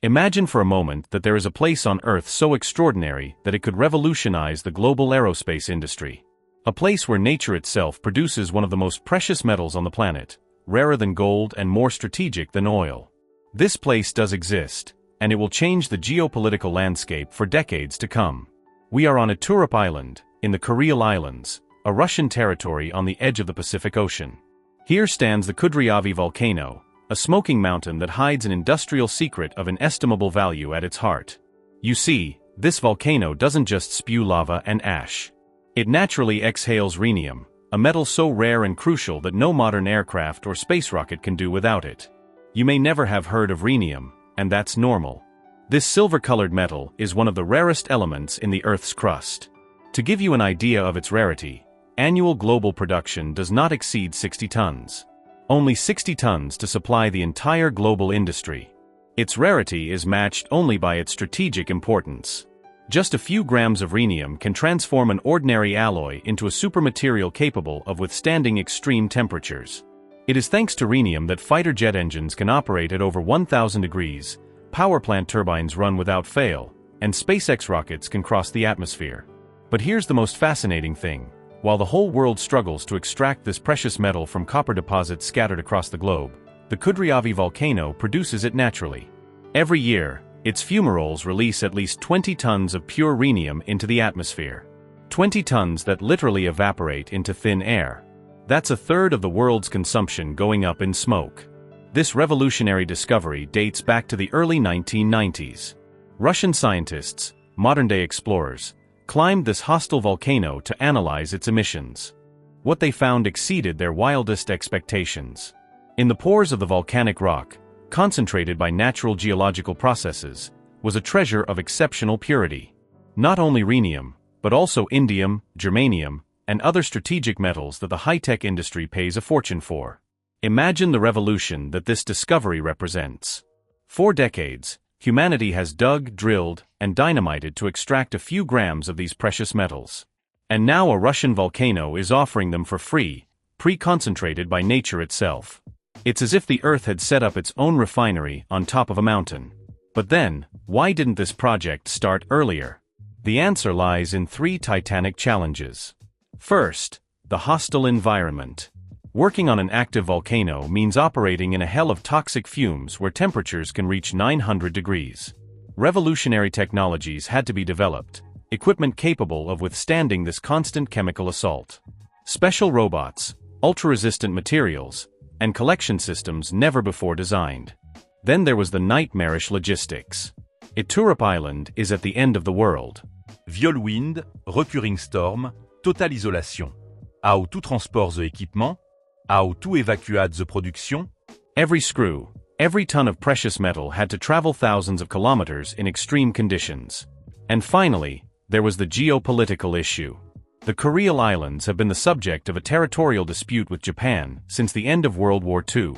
Imagine for a moment that there is a place on Earth so extraordinary that it could revolutionize the global aerospace industry. A place where nature itself produces one of the most precious metals on the planet, rarer than gold and more strategic than oil. This place does exist, and it will change the geopolitical landscape for decades to come. We are on Iturup Island, in the Kuril Islands, a Russian territory on the edge of the Pacific Ocean. Here stands the Kuril volcano, a smoking mountain that hides an industrial secret of inestimable value at its heart. You see, this volcano doesn't just spew lava and ash. It naturally exhales rhenium, a metal so rare and crucial that no modern aircraft or space rocket can do without it. You may never have heard of rhenium, and that's normal. This silver-colored metal is one of the rarest elements in the Earth's crust. To give you an idea of its rarity, annual global production does not exceed 60 tons. Only 60 tons to supply the entire global industry. Its rarity is matched only by its strategic importance. Just a few grams of rhenium can transform an ordinary alloy into a supermaterial capable of withstanding extreme temperatures. It is thanks to rhenium that fighter jet engines can operate at over 1,000 degrees, power plant turbines run without fail, and SpaceX rockets can cross the atmosphere. But here's the most fascinating thing. While the whole world struggles to extract this precious metal from copper deposits scattered across the globe, the Kuril volcano produces it naturally. Every year, its fumaroles release at least 20 tons of pure rhenium into the atmosphere. 20 tons that literally evaporate into thin air. That's a third of the world's consumption going up in smoke. This revolutionary discovery dates back to the early 1990s. Russian scientists, modern-day explorers, climbed this hostile volcano to analyze its emissions. What they found exceeded their wildest expectations. In the pores of the volcanic rock, concentrated by natural geological processes, was a treasure of exceptional purity. Not only rhenium, but also indium, germanium, and other strategic metals that the high-tech industry pays a fortune for. Imagine the revolution that this discovery represents. For decades, humanity has dug, drilled, and dynamited to extract a few grams of these precious metals. And now a Russian volcano is offering them for free, pre-concentrated by nature itself. It's as if the Earth had set up its own refinery on top of a mountain. But then, why didn't this project start earlier? The answer lies in three titanic challenges. First, the hostile environment. Working on an active volcano means operating in a hell of toxic fumes where temperatures can reach 900 degrees. Revolutionary technologies had to be developed, equipment capable of withstanding this constant chemical assault. Special robots, ultra-resistant materials, and collection systems never before designed. Then there was the nightmarish logistics. Iturup Island is at the end of the world. Viol wind, recurring storm, totale isolation. How tout transport the équipement? How tout évacuate the production? Every screw, every ton of precious metal had to travel thousands of kilometers in extreme conditions. And finally, there was the geopolitical issue. The Kuril Islands have been the subject of a territorial dispute with Japan since the end of World War II.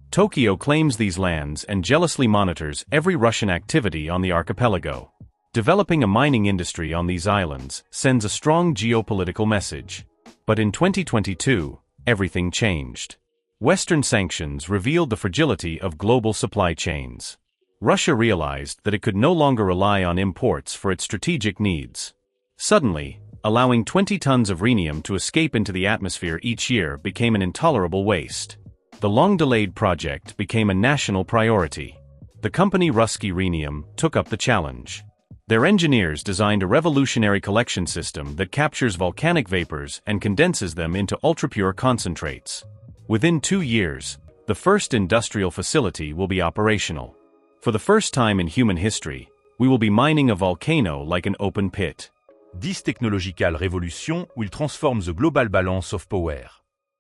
Tokyo claims these lands and jealously monitors every Russian activity on the archipelago. Developing a mining industry on these islands sends a strong geopolitical message. But in 2022, everything changed. Western sanctions revealed the fragility of global supply chains. Russia realized that it could no longer rely on imports for its strategic needs. Suddenly, allowing 20 tons of rhenium to escape into the atmosphere each year became an intolerable waste. The long-delayed project became a national priority. The company Ruski Rhenium took up the challenge. Their engineers designed a revolutionary collection system that captures volcanic vapors and condenses them into ultra-pure concentrates. Within 2 years, the first industrial facility will be operational. For the first time in human history, we will be mining a volcano like an open pit. This technological revolution will transform the global balance of power.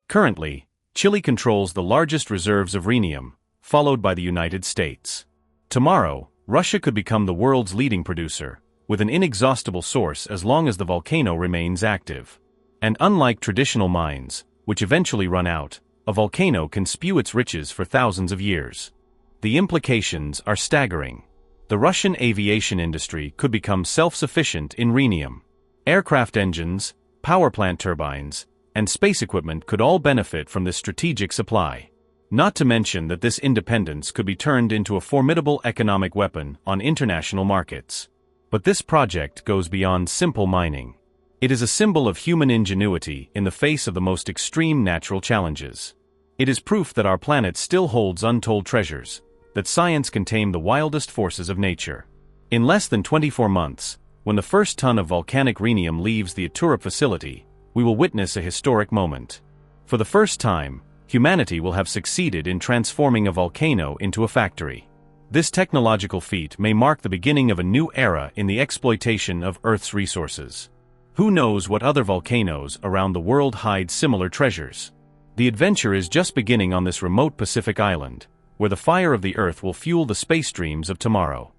Currently, Chile controls the largest reserves of rhenium, followed by the United States. Tomorrow, Russia could become the world's leading producer, with an inexhaustible source as long as the volcano remains active. And unlike traditional mines, which eventually run out, a volcano can spew its riches for thousands of years. The implications are staggering. The Russian aviation industry could become self-sufficient in rhenium. Aircraft engines, power plant turbines, and space equipment could all benefit from this strategic supply. Not to mention that this independence could be turned into a formidable economic weapon on international markets. But this project goes beyond simple mining. It is a symbol of human ingenuity in the face of the most extreme natural challenges. It is proof that our planet still holds untold treasures, that science can tame the wildest forces of nature. In less than 24 months, when the first ton of volcanic rhenium leaves the Iturup facility, we will witness a historic moment. For the first time, humanity will have succeeded in transforming a volcano into a factory. This technological feat may mark the beginning of a new era in the exploitation of Earth's resources. Who knows what other volcanoes around the world hide similar treasures? The adventure is just beginning on this remote Pacific island, where the fire of the Earth will fuel the space dreams of tomorrow.